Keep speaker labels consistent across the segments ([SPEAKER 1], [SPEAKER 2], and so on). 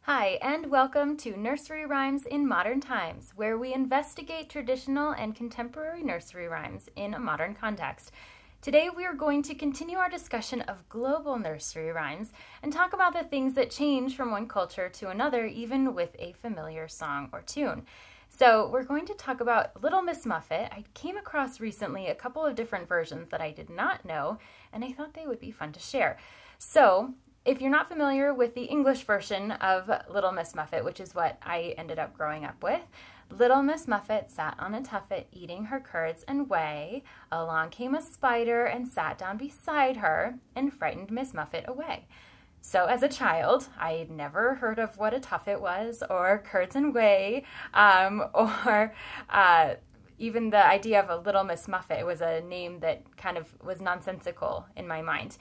[SPEAKER 1] Hi, and welcome to Nursery Rhymes in Modern Times, where we investigate traditional and contemporary nursery rhymes in a modern context. Today we are going to continue our discussion of global nursery rhymes and talk about the things that change from one culture to another, even with a familiar song or tune. So we're going to talk about Little Miss Muffet. I came across recently a couple of different versions that I did not know, and I thought they would be fun to share. So if you're not familiar with the English version of Little Miss Muffet, which is what I ended up growing up with, Little Miss Muffet sat on a tuffet eating her curds and whey. Along came a spider and sat down beside her and frightened Miss Muffet away. So as a child, I'd never heard of what a tuffet was or curds and whey or even the idea of a Little Miss Muffet. It was a name that kind of was nonsensical in my mind.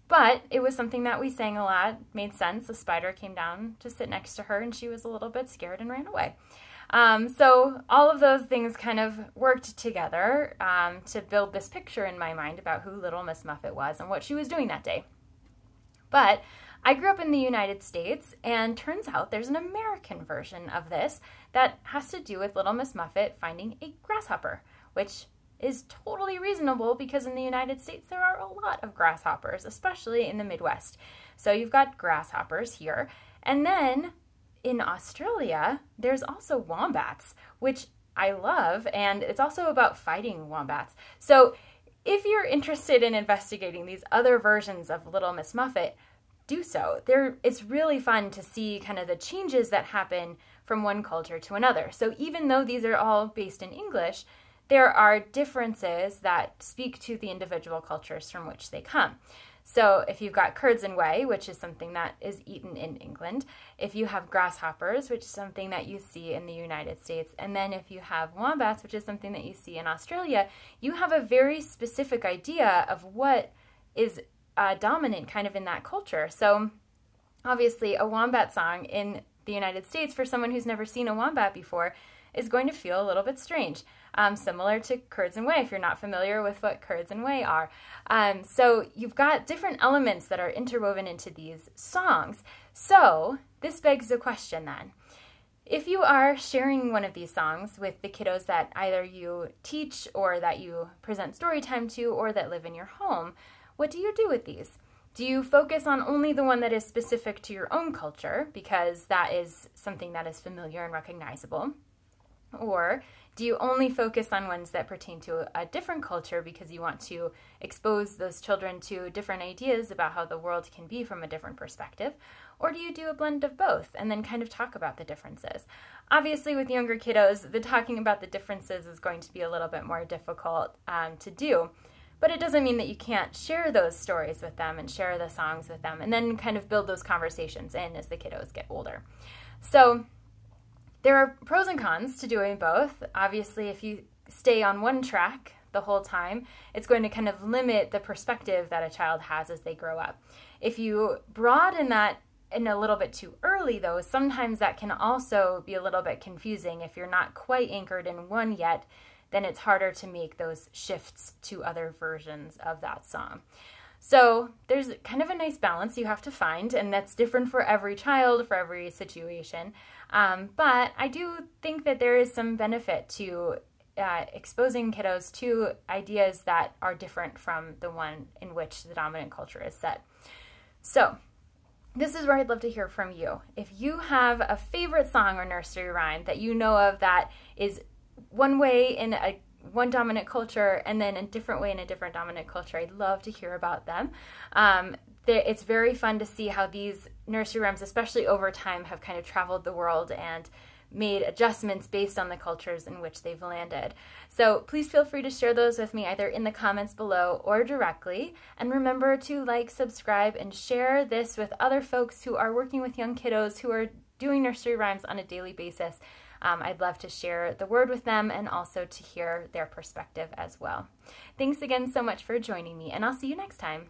[SPEAKER 1] But it was something that we sang a lot, made sense. A spider came down to sit next to her and she was a little bit scared and ran away. So all of those things kind of worked together to build this picture in my mind about who Little Miss Muffet was and what she was doing that day. But I grew up in the United States, and turns out there's an American version of this that has to do with Little Miss Muffet finding a grasshopper, which is totally reasonable because in the United States there are a lot of grasshoppers, especially in the Midwest. So you've got grasshoppers here. And then in Australia, there's also wombats, which I love, and it's also about fighting wombats. So if you're interested in investigating these other versions of Little Miss Muffet, do so. It's really fun to see kind of the changes that happen from one culture to another. So even though these are all based in English, there are differences that speak to the individual cultures from which they come. So if you've got curds and whey, which is something that is eaten in England, if you have grasshoppers, which is something that you see in the United States, and then if you have wombats, which is something that you see in Australia, you have a very specific idea of what is dominant kind of in that culture. So obviously a wombat song in the United States for someone who's never seen a wombat before is going to feel a little bit strange, similar to curds and whey if you're not familiar with what curds and whey are. So you've got different elements that are interwoven into these songs. So this begs the question then. If you are sharing one of these songs with the kiddos that either you teach or that you present story time to or that live in your home, what do you do with these? Do you focus on only the one that is specific to your own culture because that is something that is familiar and recognizable? Or do you only focus on ones that pertain to a different culture because you want to expose those children to different ideas about how the world can be from a different perspective? Or do you do a blend of both and then kind of talk about the differences? Obviously, with younger kiddos, the talking about the differences is going to be a little bit more difficult to do. But it doesn't mean that you can't share those stories with them and share the songs with them and then kind of build those conversations in as the kiddos get older. So there are pros and cons to doing both. Obviously, if you stay on one track the whole time, it's going to kind of limit the perspective that a child has as they grow up. If you broaden that in a little bit too early, though, sometimes that can also be a little bit confusing. If you're not quite anchored in one yet, then it's harder to make those shifts to other versions of that song. So there's kind of a nice balance you have to find, and that's different for every child, for every situation. But I do think that there is some benefit to exposing kiddos to ideas that are different from the one in which the dominant culture is set. So this is where I'd love to hear from you. If you have a favorite song or nursery rhyme that you know of that is one way in one dominant culture and then a different way in a different dominant culture, I'd love to hear about them. It's very fun to see how these nursery rhymes, especially over time, have kind of traveled the world and made adjustments based on the cultures in which they've landed. So please feel free to share those with me either in the comments below or directly. And remember to like, subscribe, and share this with other folks who are working with young kiddos who are doing nursery rhymes on a daily basis. I'd love to share the word with them and also to hear their perspective as well. Thanks again so much for joining me, and I'll see you next time.